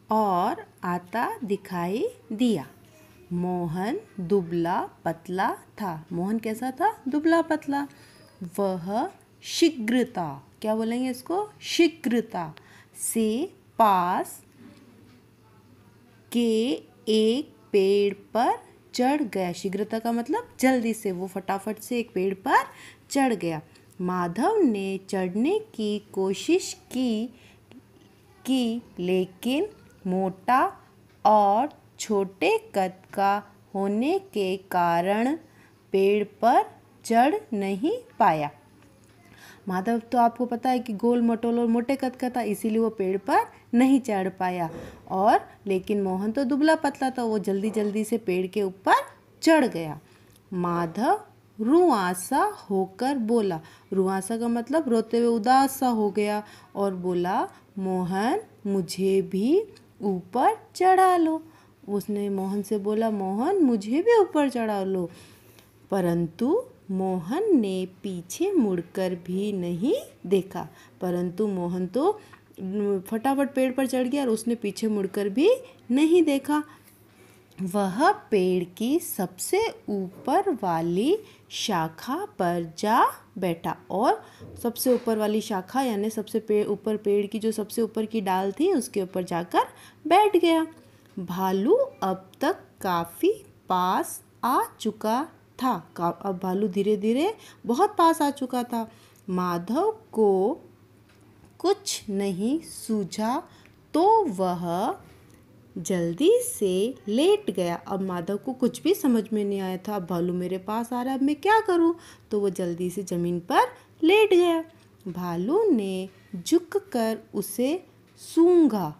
और आता दिखाई दिया। मोहन दुबला पतला था। मोहन कैसा था? दुबला पतला। वह शीघ्रता, क्या बोलेंगे इसको? शीघ्रता से पास के एक पेड़ पर चढ़ गया। शीघ्रता का मतलब जल्दी से, वो फटाफट से एक पेड़ पर चढ़ गया। माधव ने चढ़ने की कोशिश की लेकिन मोटा और छोटे कद का होने के कारण पेड़ पर चढ़ नहीं पाया। माधव तो आपको पता है कि गोल मटोल और मोटे कद का था, इसीलिए वो पेड़ पर नहीं चढ़ पाया। और लेकिन मोहन तो दुबला पतला था, वो जल्दी जल्दी से पेड़ के ऊपर चढ़ गया। माधव रुआंसा होकर बोला। रुआंसा का मतलब रोते हुए उदास सा हो गया और बोला, मोहन मुझे भी ऊपर चढ़ा लो। उसने मोहन से बोला, मोहन मुझे भी ऊपर चढ़ा लो। परंतु मोहन ने पीछे मुड़कर भी नहीं देखा। परंतु मोहन तो फटाफट पेड़ पर चढ़ गया और उसने पीछे मुड़कर भी नहीं देखा। वह पेड़ की सबसे ऊपर वाली शाखा पर जा बैठा और सबसे ऊपर वाली शाखा यानी सबसे ऊपर पेड़ की जो सबसे ऊपर की डाल थी उसके ऊपर जाकर बैठ गया। भालू अब तक काफ़ी पास आ चुका था। अब भालू धीरे धीरे बहुत पास आ चुका था। माधव को कुछ नहीं सूझा तो वह जल्दी से लेट गया। अब माधव को कुछ भी समझ में नहीं आया था, अब भालू मेरे पास आ रहा है, अब मैं क्या करूं? तो वो जल्दी से ज़मीन पर लेट गया। भालू ने झुककर उसे सूंघा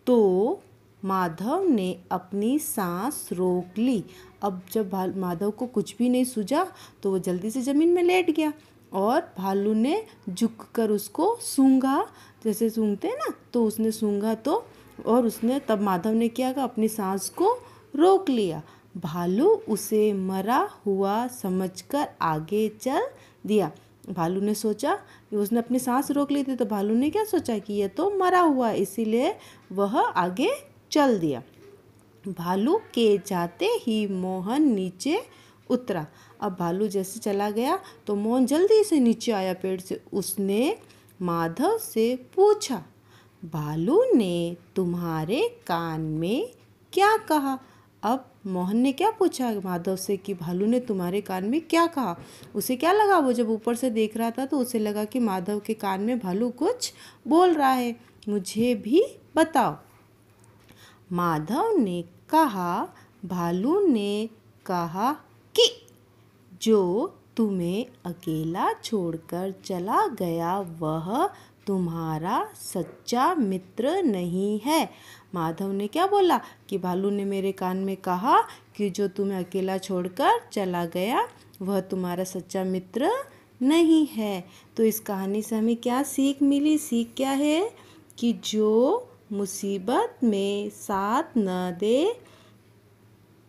तो माधव ने अपनी सांस रोक ली। अब जब माधव को कुछ भी नहीं सूझा तो वो जल्दी से ज़मीन में लेट गया और भालू ने झुककर उसको सूंघा, जैसे सूंघते हैं ना, तो उसने सूंघा तो और उसने तब माधव ने क्या कहा, अपनी सांस को रोक लिया। भालू उसे मरा हुआ समझकर आगे चल दिया। भालू ने सोचा कि उसने अपनी सांस रोक ली थी, तो भालू ने क्या सोचा कि ये तो मरा हुआ है, इसीलिए वह आगे चल दिया। भालू के जाते ही मोहन नीचे उतरा। अब भालू जैसे चला गया तो मोहन जल्दी से नीचे आया पेड़ से। उसने माधव से पूछा, भालू ने तुम्हारे कान में क्या कहा? अब मोहन ने क्या पूछा माधव से कि भालू ने तुम्हारे कान में क्या कहा? उसे क्या लगा, वो जब ऊपर से देख रहा था तो उसे लगा कि माधव के कान में भालू कुछ बोल रहा है। मुझे भी बताओ। माधव ने कहा, भालू ने कहा कि जो तुम्हें अकेला छोड़कर चला गया वह तुम्हारा सच्चा मित्र नहीं है। माधव ने क्या बोला कि भालू ने मेरे कान में कहा कि जो तुम्हें अकेला छोड़कर चला गया वह तुम्हारा सच्चा मित्र नहीं है। तो इस कहानी से हमें क्या सीख मिली? सीख क्या है कि जो मुसीबत में साथ न दे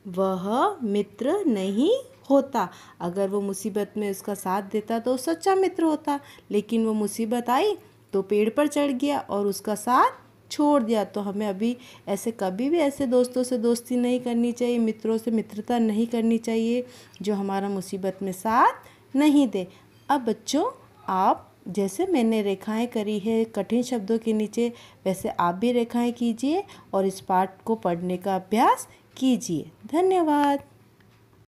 वह मित्र नहीं होता। अगर वो मुसीबत में उसका साथ देता तो सच्चा मित्र होता, लेकिन वो मुसीबत आई तो पेड़ पर चढ़ गया और उसका साथ छोड़ दिया। तो हमें अभी ऐसे कभी भी ऐसे दोस्तों से दोस्ती नहीं करनी चाहिए, मित्रों से मित्रता नहीं करनी चाहिए जो हमारा मुसीबत में साथ नहीं दे। अब बच्चों, आप जैसे मैंने रेखाएं करी है कठिन शब्दों के नीचे, वैसे आप भी रेखाएं कीजिए और इस पाठ को पढ़ने का अभ्यास कीजिए। धन्यवाद।